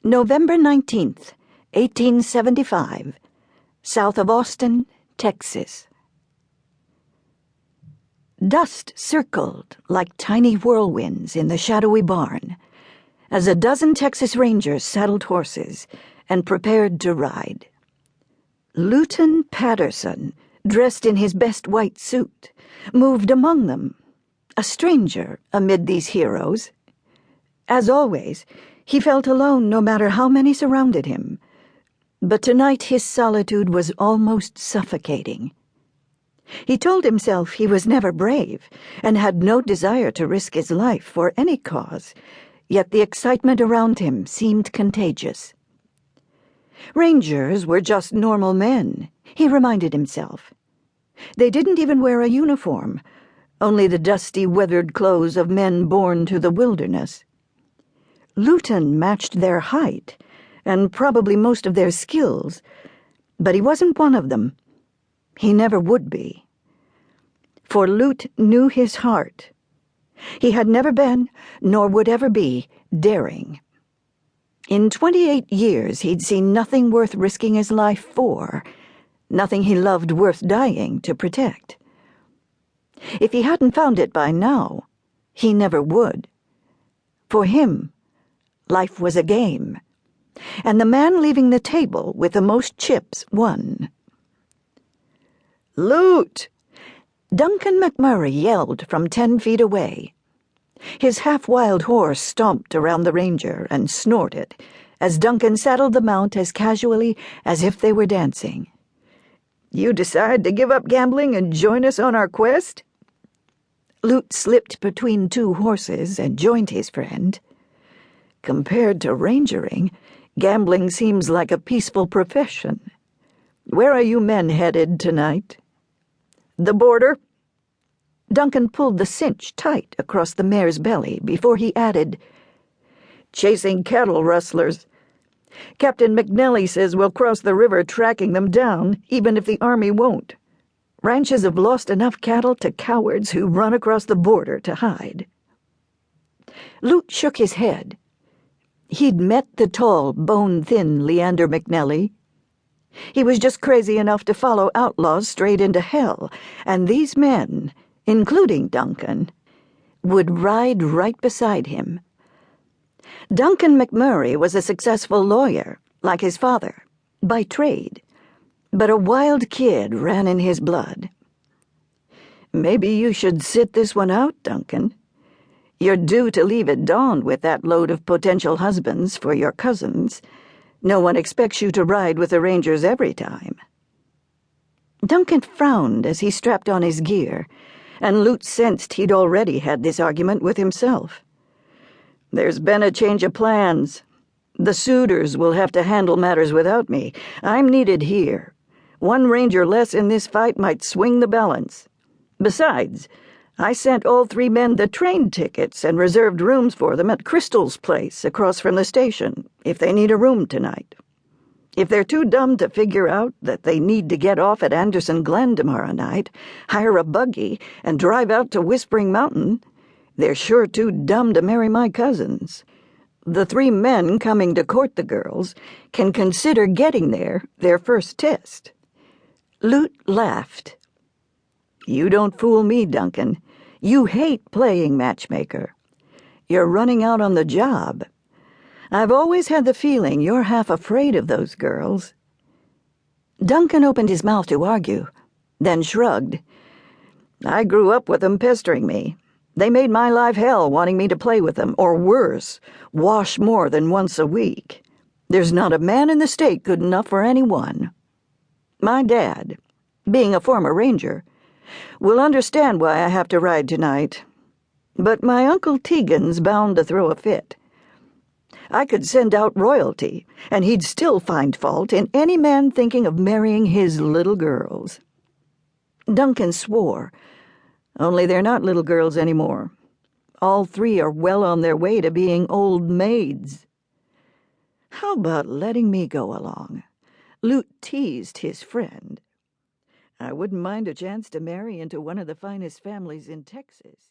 November 19th, 1875, south of Austin, Texas. Dust circled like tiny whirlwinds in the shadowy barn as a dozen Texas Rangers saddled horses and prepared to ride. Lewton Paterson, dressed in his best white suit, moved among them, a stranger amid these heroes. As always, he felt alone no matter how many surrounded him, but tonight his solitude was almost suffocating. He told himself he was never brave and had no desire to risk his life for any cause, yet the excitement around him seemed contagious. Rangers were just normal men, he reminded himself. They didn't even wear a uniform, only the dusty, weathered clothes of men born to the wilderness. Lewton matched their height, and probably most of their skills, but he wasn't one of them. He never would be. For Lewt knew his heart. He had never been, nor would ever be, daring. In 28 years he'd seen nothing worth risking his life for, nothing he loved worth dying to protect. If he hadn't found it by now, he never would. For him, life was a game, and the man leaving the table with the most chips won. "Lewt!" Duncan McMurray yelled from 10 feet away. His half-wild horse stomped around the ranger and snorted as Duncan saddled the mount as casually as if they were dancing. "You decide to give up gambling and join us on our quest?" Lewt slipped between two horses and joined his friend. Compared to rangering, gambling seems like a peaceful profession. "Where are you men headed tonight?" "The border." Duncan pulled the cinch tight across the mare's belly before he added, "Chasing cattle rustlers. Captain McNally says we'll cross the river tracking them down, even if the army won't. Ranches have lost enough cattle to cowards who run across the border to hide." Lewt shook his head. He'd met the tall, bone-thin Leander McNally. He was just crazy enough to follow outlaws straight into hell, and these men, including Duncan, would ride right beside him. Duncan McMurray was a successful lawyer, like his father, by trade, but a wild kid ran in his blood. "Maybe you should sit this one out, Duncan. You're due to leave at dawn with that load of potential husbands for your cousins. No one expects you to ride with the Rangers every time." Duncan frowned as he strapped on his gear, and Lewt sensed he'd already had this argument with himself. "There's been a change of plans. The suitors will have to handle matters without me. I'm needed here. One Ranger less in this fight might swing the balance. Besides, I sent all 3 men the train tickets and reserved rooms for them at Crystal's place across from the station, if they need a room tonight. If they're too dumb to figure out that they need to get off at Anderson Glen tomorrow night, hire a buggy, and drive out to Whispering Mountain, they're sure too dumb to marry my cousins. The 3 men coming to court the girls can consider getting there their first test." Lewt laughed. "You don't fool me, Duncan. You hate playing matchmaker. You're running out on the job. I've always had the feeling you're half afraid of those girls." Duncan opened his mouth to argue, then shrugged. "I grew up with them pestering me. They made my life hell wanting me to play with them, or worse, wash more than once a week. There's not a man in the state good enough for anyone. My dad, being a former ranger, will understand why I have to ride tonight. But my Uncle Tegan's bound to throw a fit. I could send out royalty, and he'd still find fault in any man thinking of marrying his little girls." Duncan swore. "Only they're not little girls anymore. All 3 are well on their way to being old maids." "How about letting me go along?" Lewt teased his friend. "I wouldn't mind a chance to marry into one of the finest families in Texas."